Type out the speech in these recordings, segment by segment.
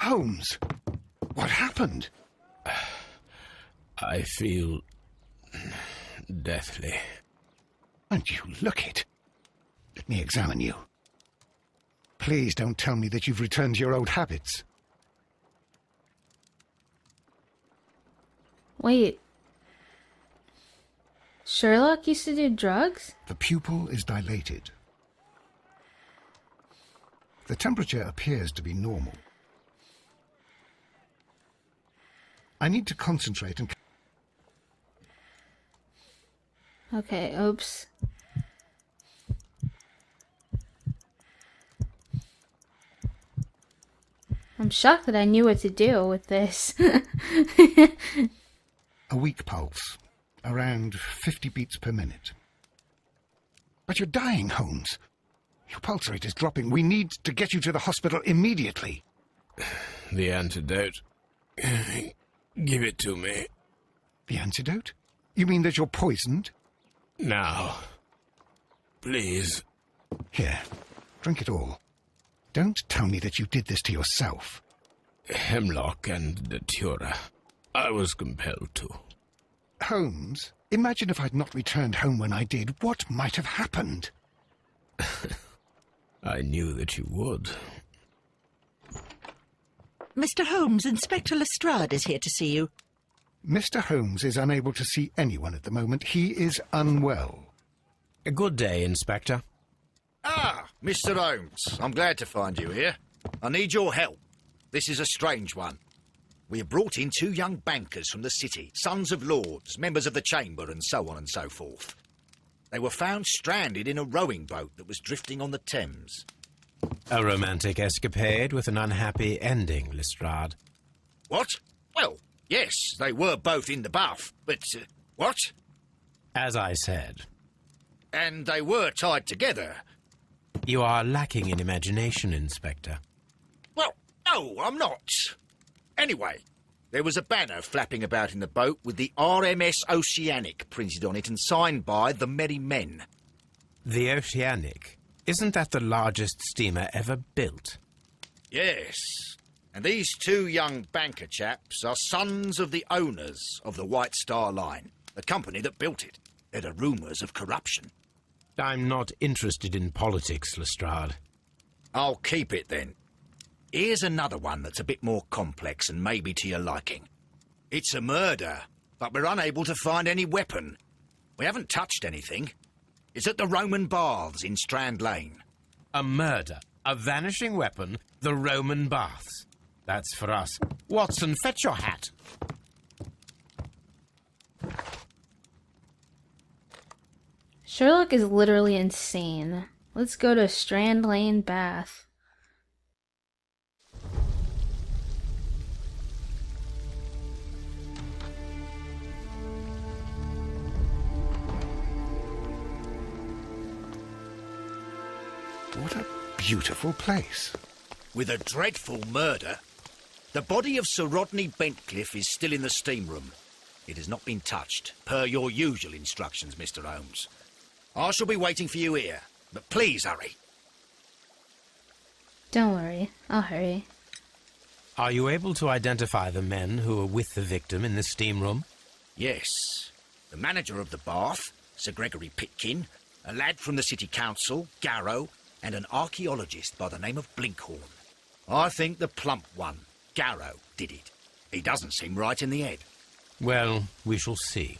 Holmes, what happened? I feel deathly. And you look it. Let me examine you. Please don't tell me that you've returned to your old habits. Wait. Sherlock used to do drugs? The pupil is dilated. The temperature appears to be normal. I need to concentrate and... Okay, oops. I'm shocked that I knew what to do with this. A weak pulse, around 50 beats per minute. But you're dying, Holmes. Your pulse rate is dropping. We need to get you to the hospital immediately. The antidote. Give it to me. The antidote? You mean that you're poisoned? Now. Please. Here, drink it all. Don't tell me that you did this to yourself. Hemlock and datura. I was compelled to. Holmes, imagine if I'd not returned home when I did. What might have happened? I knew that you would. Mr. Holmes, Inspector Lestrade is here to see you. Mr. Holmes is unable to see anyone at the moment. He is unwell. A good day, Inspector. Ah, Mr. Holmes, I'm glad to find you here. I need your help. This is a strange one. We have brought in 2 young bankers from the city, sons of lords, members of the Chamber, and so on and so forth. They were found stranded in a rowing boat that was drifting on the Thames. A romantic escapade with an unhappy ending, Lestrade. What? Well, yes, they were both in the bath, but... what? As I said. And they were tied together. You are lacking in imagination, Inspector. Well, no, I'm not. Anyway, there was a banner flapping about in the boat with the RMS Oceanic printed on it and signed by the Merry Men. The Oceanic? Isn't that the largest steamer ever built? Yes. And these 2 young banker chaps are sons of the owners of the White Star Line, the company that built it. There are rumours of corruption. I'm not interested in politics, Lestrade. I'll keep it then. Here's another one that's a bit more complex and maybe to your liking. It's a murder, but we're unable to find any weapon. We haven't touched anything. It's at the Roman Baths in Strand Lane. A murder, a vanishing weapon, the Roman Baths. That's for us. Watson, fetch your hat. Sherlock is literally insane. Let's go to Strand Lane Bath. What a beautiful place. With a dreadful murder. The body of Sir Rodney Bentcliffe is still in the steam room. It has not been touched, per your usual instructions, Mr. Holmes. I shall be waiting for you here, but please hurry. Don't worry, I'll hurry. Are you able to identify the men who were with the victim in the steam room? Yes. The manager of the bath, Sir Gregory Pitkin, a lad from the City Council, Garrow, and an archaeologist by the name of Blinkhorn. I think the plump one, Garrow, did it. He doesn't seem right in the head. Well, we shall see.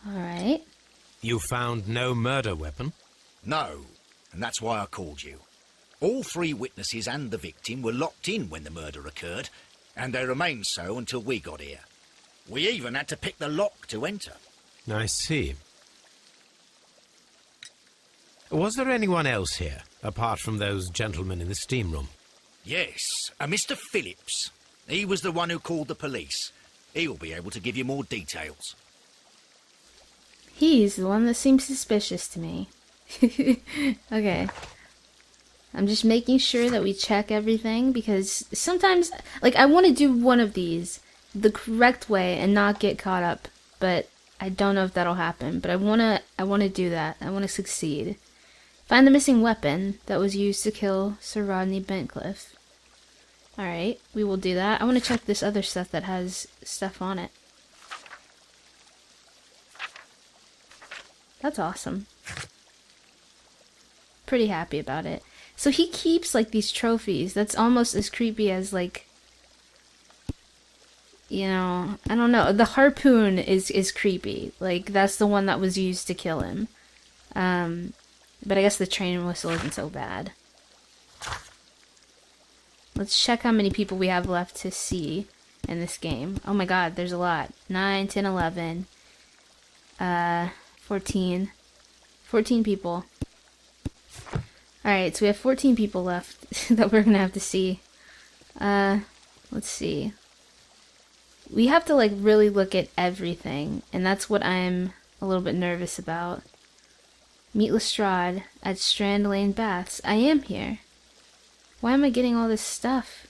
Alright. You found no murder weapon? No, and that's why I called you. All 3 witnesses and the victim were locked in when the murder occurred, and they remained so until we got here. We even had to pick the lock to enter. I see. Was there anyone else here, apart from those gentlemen in the steam room? Yes, a Mr. Phillips. He was the one who called the police. He'll be able to give you more details. He's the one that seems suspicious to me. Okay. I'm just making sure that we check everything because sometimes, like, I want to do one of these the correct way and not get caught up, but I don't know if that'll happen. But I want to do that. I want to succeed. Find the missing weapon that was used to kill Sir Rodney Bentcliffe. Alright, we will do that. I want to check this other stuff that has stuff on it. That's awesome. Pretty happy about it. So he keeps, like, these trophies. That's almost as creepy as, like... You know, I don't know. The harpoon is creepy. Like, that's the one that was used to kill him. But I guess the train whistle isn't so bad. Let's check how many people we have left to see in this game. Oh my god, there's a lot. 9, 10, 11. 14. 14 people. Alright, so we have 14 people left that we're gonna have to see. Let's see. We have to, like, really look at everything, and that's what I'm a little bit nervous about. Meet Lestrade at Strand Lane Baths. I am here. Why am I getting all this stuff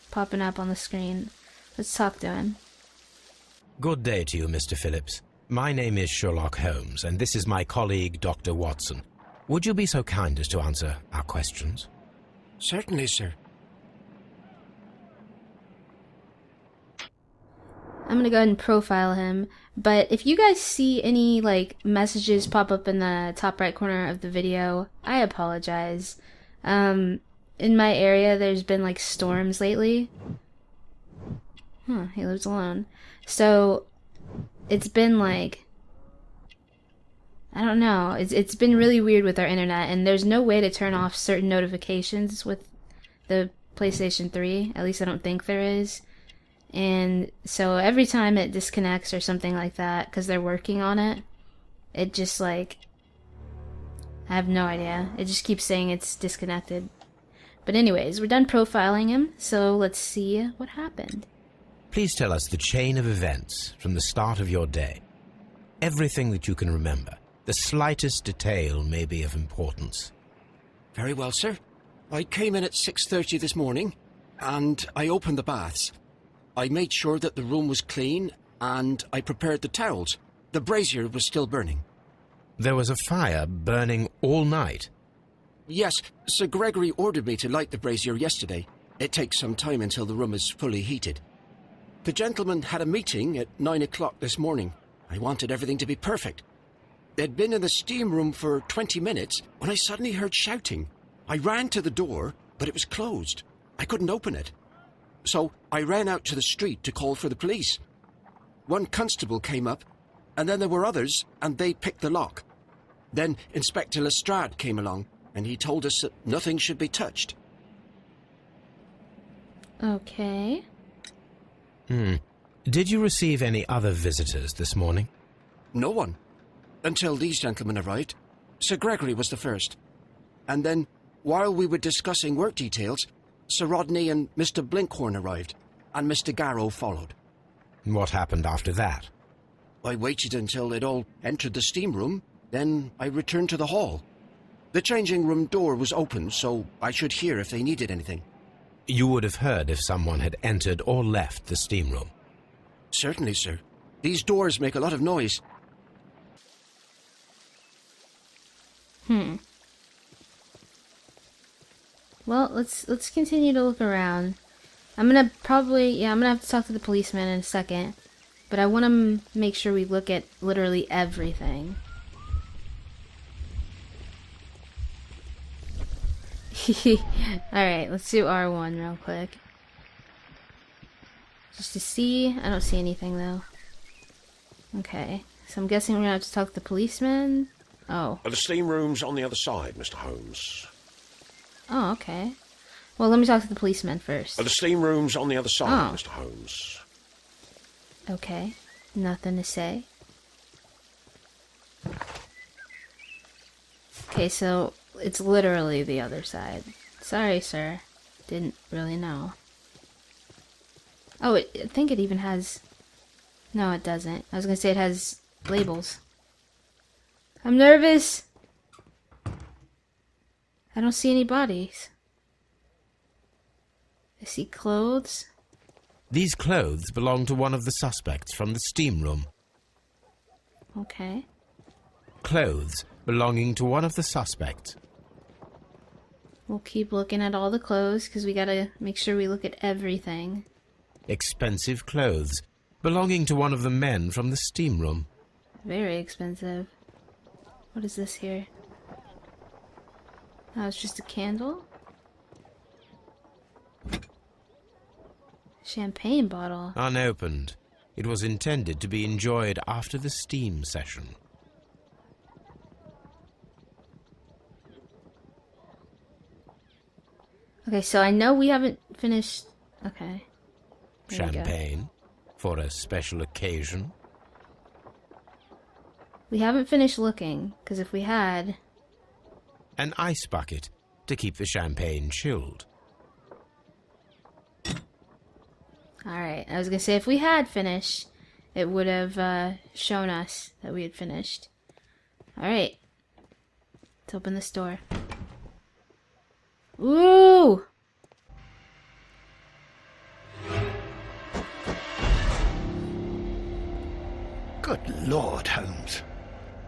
popping up on the screen? Let's talk to him. Good day to you, Mr. Phillips. My name is Sherlock Holmes, and this is my colleague, Dr. Watson. Would you be so kind as to answer our questions? Certainly, sir. I'm gonna go ahead and profile him, but if you guys see any, like, messages pop up in the top right corner of the video, I apologize. In my area, there's been, like, storms lately. He lives alone. So, it's been, like... I don't know. It's been really weird with our internet, and there's no way to turn off certain notifications with the PlayStation 3. At least I don't think there is. And so every time it disconnects or something like that, because they're working on it, it just, like... I have no idea. It just keeps saying it's disconnected. But anyways, we're done profiling him, so let's see what happened. Please tell us the chain of events from the start of your day. Everything that you can remember. The slightest detail may be of importance. Very well, sir. I came in at 6:30 this morning, and I opened the baths. I made sure that the room was clean, and I prepared the towels. The brazier was still burning. There was a fire burning all night. Yes, Sir Gregory ordered me to light the brazier yesterday. It takes some time until the room is fully heated. The gentleman had a meeting at 9 o'clock this morning. I wanted everything to be perfect. They'd been in the steam room for 20 minutes when I suddenly heard shouting. I ran to the door, but it was closed. I couldn't open it. So I ran out to the street to call for the police. One constable came up, and then there were others, and they picked the lock. Then Inspector Lestrade came along, and he told us that nothing should be touched. Okay. Did you receive any other visitors this morning? No one. Until these gentlemen arrived. Sir Gregory was the first. And then, while we were discussing work details, Sir Rodney and Mr. Blinkhorn arrived, and Mr. Garrow followed. What happened after that? I waited until they'd all entered the steam room, then I returned to the hall. The changing room door was open, so I should hear if they needed anything. You would have heard if someone had entered or left the steam room. Certainly, sir. These doors make a lot of noise. Well, let's continue to look around. I'm gonna have to talk to the policeman in a second, but I want to make sure we look at literally everything. Alright, let's do R1 real quick. Just to see. I don't see anything though. Okay, so I'm guessing we're gonna have to talk to the policeman. Oh. The steam room's on the other side, Mr. Holmes. Oh, okay. Well, let me talk to the policeman first. The steam room's on the other side, Oh. Mr. Holmes. Okay. Nothing to say. Okay, so it's literally the other side. Sorry, sir. Didn't really know. Oh, I think it even has... No, it doesn't. I was gonna say it has labels. I'm nervous! I don't see any bodies. I see clothes. These clothes belong to one of the suspects from the steam room. Okay. Clothes belonging to one of the suspects. We'll keep looking at all the clothes, because we gotta make sure we look at everything. Expensive clothes, belonging to one of the men from the steam room. Very expensive. What is this here? Oh, it's just a candle? Champagne bottle. Unopened. It was intended to be enjoyed after the steam session. Okay, so I know we haven't finished... Okay. There we go. Champagne for a special occasion. We haven't finished looking, because if we had... An ice bucket to keep the champagne chilled. Alright, I was gonna say if we had finished, it would have shown us that we had finished. Alright. Let's open this door. Ooh! Good Lord, Holmes.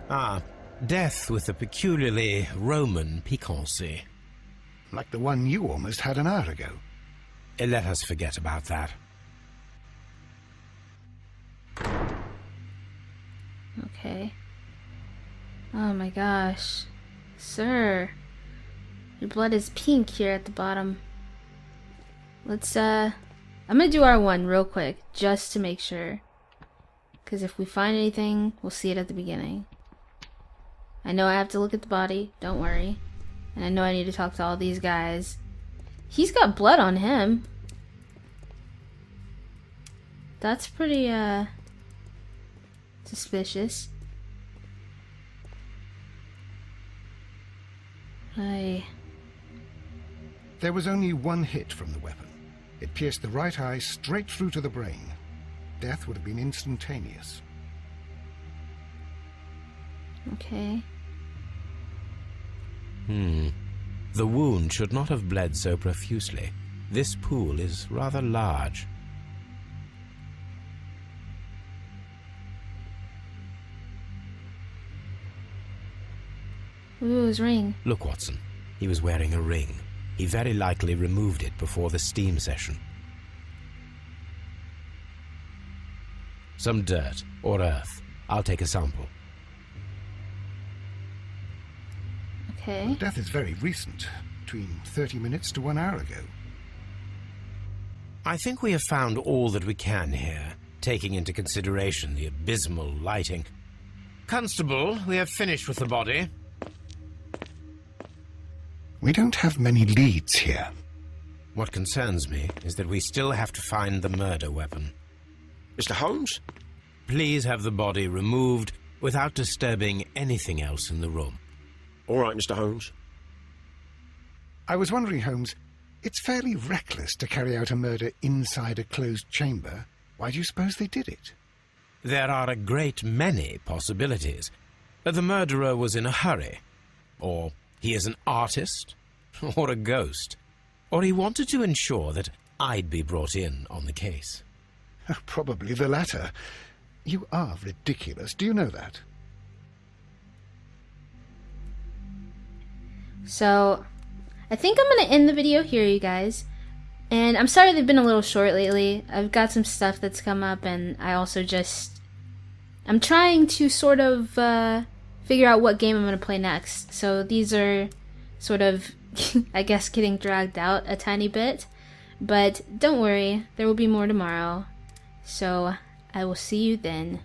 Ah, death with a peculiarly Roman piquancy. Like the one you almost had an hour ago. Let us forget about that. Okay. Oh my gosh. Sir. Your blood is pink here at the bottom. Let's, I'm gonna do R1 real quick, just to make sure. Because if we find anything, we'll see it at the beginning. I know I have to look at the body, don't worry. And I know I need to talk to all these guys. He's got blood on him. That's pretty, suspicious. There was only one hit from the weapon. It pierced the right eye straight through to the brain. Death would have been instantaneous. Okay. The wound should not have bled so profusely. This pool is rather large. Ooh, his ring. Look, Watson. He was wearing a ring. He very likely removed it before the steam session. Some dirt or earth. I'll take a sample. Okay. Death is very recent, between 30 minutes to 1 hour ago. I think we have found all that we can here, taking into consideration the abysmal lighting. Constable, we have finished with the body. We don't have many leads here. What concerns me is that we still have to find the murder weapon. Mr. Holmes? Please have the body removed without disturbing anything else in the room. All right, Mr. Holmes. I was wondering, Holmes, it's fairly reckless to carry out a murder inside a closed chamber. Why do you suppose they did it? There are a great many possibilities. The murderer was in a hurry, or he is an artist, or a ghost, or he wanted to ensure that I'd be brought in on the case. Probably the latter. You are ridiculous. Do you know that? So, I think I'm going to end the video here, you guys. And I'm sorry they've been a little short lately. I've got some stuff that's come up, and I also just... I'm trying to sort of figure out what game I'm going to play next. So these are sort of, I guess, getting dragged out a tiny bit. But don't worry, there will be more tomorrow. So I will see you then.